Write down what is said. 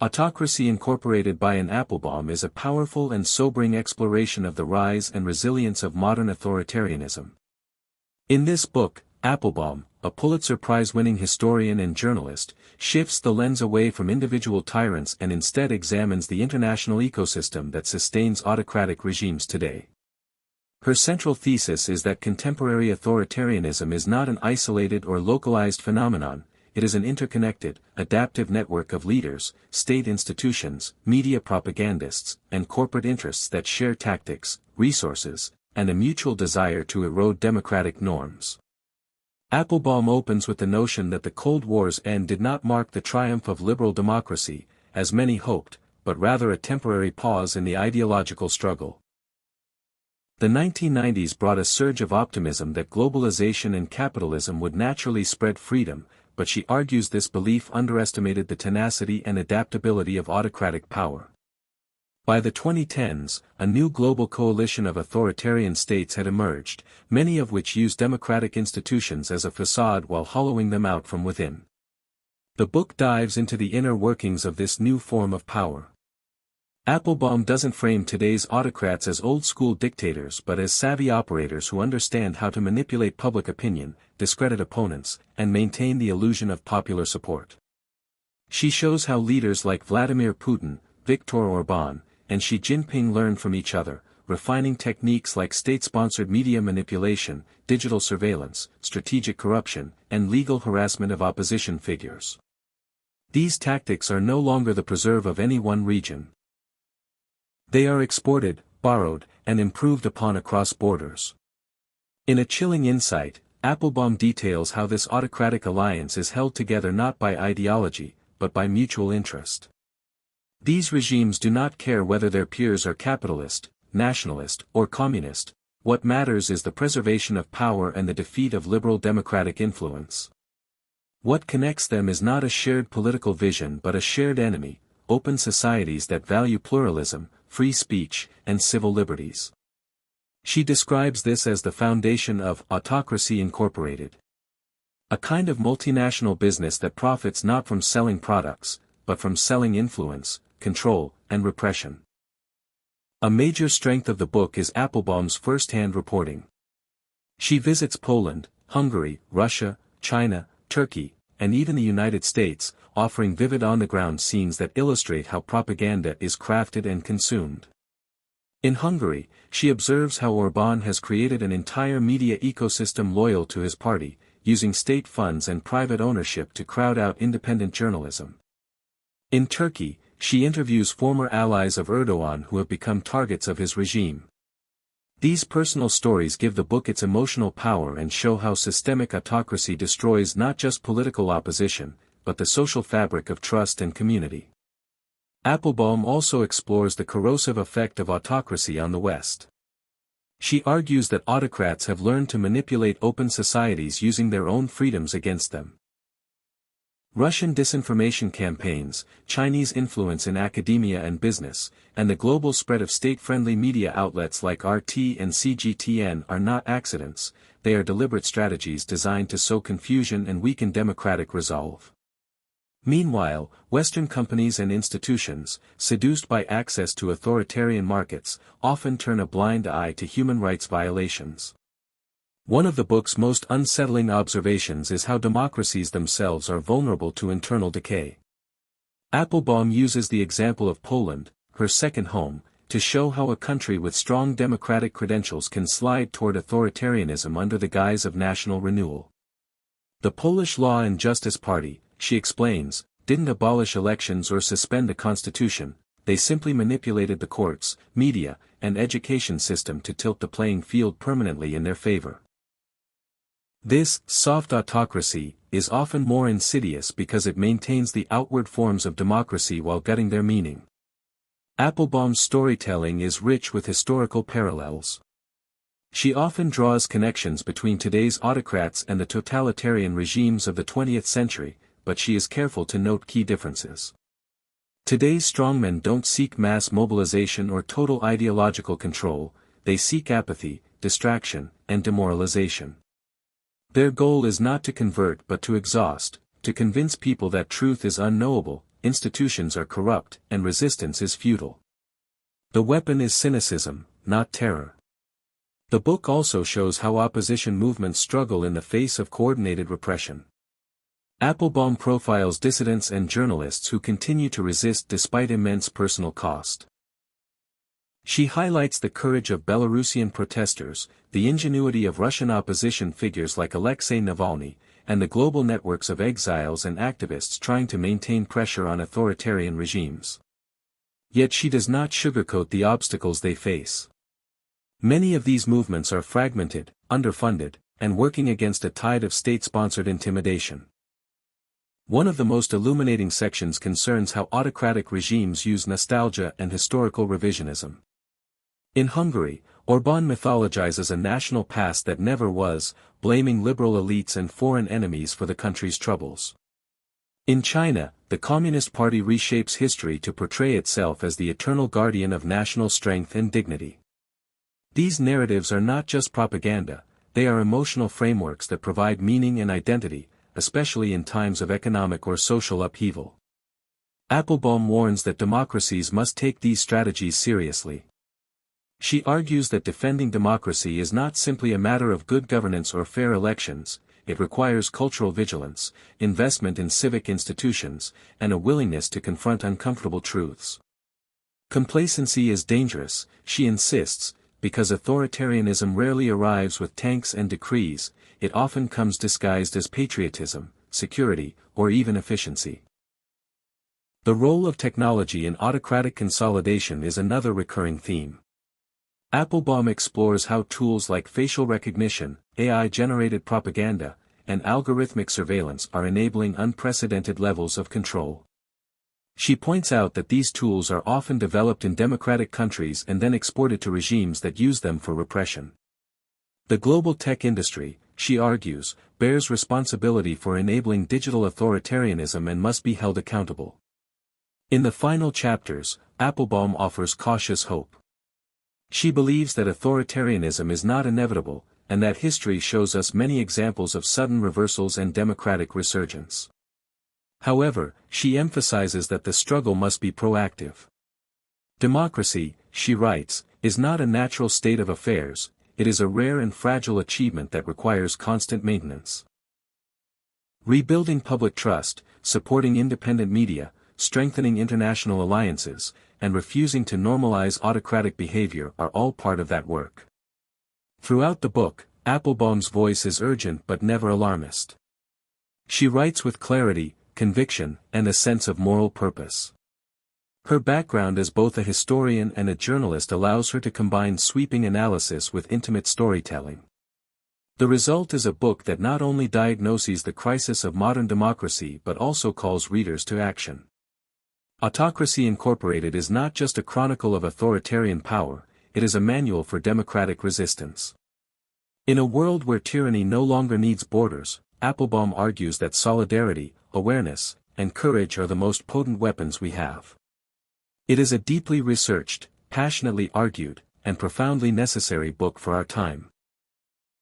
Autocracy Incorporated by an Applebaum is a powerful and sobering exploration of the rise and resilience of modern authoritarianism. In this book, Applebaum, a Pulitzer Prize-winning historian and journalist, shifts the lens away from individual tyrants and instead examines the international ecosystem that sustains autocratic regimes today. Her central thesis is that contemporary authoritarianism is not an isolated or localized phenomenon. It is an interconnected, adaptive network of leaders, state institutions, media propagandists, and corporate interests that share tactics, resources, and a mutual desire to erode democratic norms. Applebaum opens with the notion that the Cold War's end did not mark the triumph of liberal democracy, as many hoped, but rather a temporary pause in the ideological struggle. The 1990s brought a surge of optimism that globalization and capitalism would naturally spread freedom, but she argues this belief underestimated the tenacity and adaptability of autocratic power. By the 2010s, a new global coalition of authoritarian states had emerged, many of which used democratic institutions as a facade while hollowing them out from within. The book dives into the inner workings of this new form of power. Applebaum doesn't frame today's autocrats as old-school dictators but as savvy operators who understand how to manipulate public opinion, discredit opponents, and maintain the illusion of popular support. She shows how leaders like Vladimir Putin, Viktor Orbán, and Xi Jinping learn from each other, refining techniques like state-sponsored media manipulation, digital surveillance, strategic corruption, and legal harassment of opposition figures. These tactics are no longer the preserve of any one region. They are exported, borrowed, and improved upon across borders. In a chilling insight, Applebaum details how this autocratic alliance is held together not by ideology, but by mutual interest. These regimes do not care whether their peers are capitalist, nationalist, or communist. What matters is the preservation of power and the defeat of liberal democratic influence. What connects them is not a shared political vision but a shared enemy: open societies that value pluralism, free speech, and civil liberties. She describes this as the foundation of Autocracy Incorporated. A kind of multinational business that profits not from selling products, but from selling influence, control, and repression. A major strength of the book is Applebaum's first-hand reporting. She visits Poland, Hungary, Russia, China, Turkey, and even the United States, offering vivid on-the-ground scenes that illustrate how propaganda is crafted and consumed. In Hungary, she observes how Orbán has created an entire media ecosystem loyal to his party, using state funds and private ownership to crowd out independent journalism. In Turkey, she interviews former allies of Erdogan who have become targets of his regime. These personal stories give the book its emotional power and show how systemic autocracy destroys not just political opposition, but the social fabric of trust and community. Applebaum also explores the corrosive effect of autocracy on the West. She argues that autocrats have learned to manipulate open societies using their own freedoms against them. Russian disinformation campaigns, Chinese influence in academia and business, and the global spread of state-friendly media outlets like RT and CGTN are not accidents. They are deliberate strategies designed to sow confusion and weaken democratic resolve. Meanwhile, Western companies and institutions, seduced by access to authoritarian markets, often turn a blind eye to human rights violations. One of the book's most unsettling observations is how democracies themselves are vulnerable to internal decay. Applebaum uses the example of Poland, her second home, to show how a country with strong democratic credentials can slide toward authoritarianism under the guise of national renewal. The Polish Law and Justice Party, she explains, didn't abolish elections or suspend the constitution. They simply manipulated the courts, media, and education system to tilt the playing field permanently in their favor. This soft autocracy is often more insidious because it maintains the outward forms of democracy while gutting their meaning. Applebaum's storytelling is rich with historical parallels. She often draws connections between today's autocrats and the totalitarian regimes of the 20th century, but she is careful to note key differences. Today's strongmen don't seek mass mobilization or total ideological control. They seek apathy, distraction, and demoralization. Their goal is not to convert but to exhaust, to convince people that truth is unknowable, institutions are corrupt, and resistance is futile. The weapon is cynicism, not terror. The book also shows how opposition movements struggle in the face of coordinated repression. Applebaum profiles dissidents and journalists who continue to resist despite immense personal cost. She highlights the courage of Belarusian protesters, the ingenuity of Russian opposition figures like Alexei Navalny, and the global networks of exiles and activists trying to maintain pressure on authoritarian regimes. Yet she does not sugarcoat the obstacles they face. Many of these movements are fragmented, underfunded, and working against a tide of state-sponsored intimidation. One of the most illuminating sections concerns how autocratic regimes use nostalgia and historical revisionism. In Hungary, Orbán mythologizes a national past that never was, blaming liberal elites and foreign enemies for the country's troubles. In China, the Communist Party reshapes history to portray itself as the eternal guardian of national strength and dignity. These narratives are not just propaganda, they are emotional frameworks that provide meaning and identity, especially in times of economic or social upheaval. Applebaum warns that democracies must take these strategies seriously. She argues that defending democracy is not simply a matter of good governance or fair elections, it requires cultural vigilance, investment in civic institutions, and a willingness to confront uncomfortable truths. Complacency is dangerous, she insists, because authoritarianism rarely arrives with tanks and decrees, it often comes disguised as patriotism, security, or even efficiency. The role of technology in autocratic consolidation is another recurring theme. Applebaum explores how tools like facial recognition, AI-generated propaganda, and algorithmic surveillance are enabling unprecedented levels of control. She points out that these tools are often developed in democratic countries and then exported to regimes that use them for repression. The global tech industry, she argues, bears responsibility for enabling digital authoritarianism and must be held accountable. In the final chapters, Applebaum offers cautious hope. She believes that authoritarianism is not inevitable, and that history shows us many examples of sudden reversals and democratic resurgence. However, she emphasizes that the struggle must be proactive. Democracy, she writes, is not a natural state of affairs, it is a rare and fragile achievement that requires constant maintenance. Rebuilding public trust, supporting independent media, strengthening international alliances, and refusing to normalize autocratic behavior are all part of that work. Throughout the book, Applebaum's voice is urgent but never alarmist. She writes with clarity, conviction, and a sense of moral purpose. Her background as both a historian and a journalist allows her to combine sweeping analysis with intimate storytelling. The result is a book that not only diagnoses the crisis of modern democracy but also calls readers to action. Autocracy Incorporated is not just a chronicle of authoritarian power, it is a manual for democratic resistance. In a world where tyranny no longer needs borders, Applebaum argues that solidarity, awareness, and courage are the most potent weapons we have. It is a deeply researched, passionately argued, and profoundly necessary book for our time.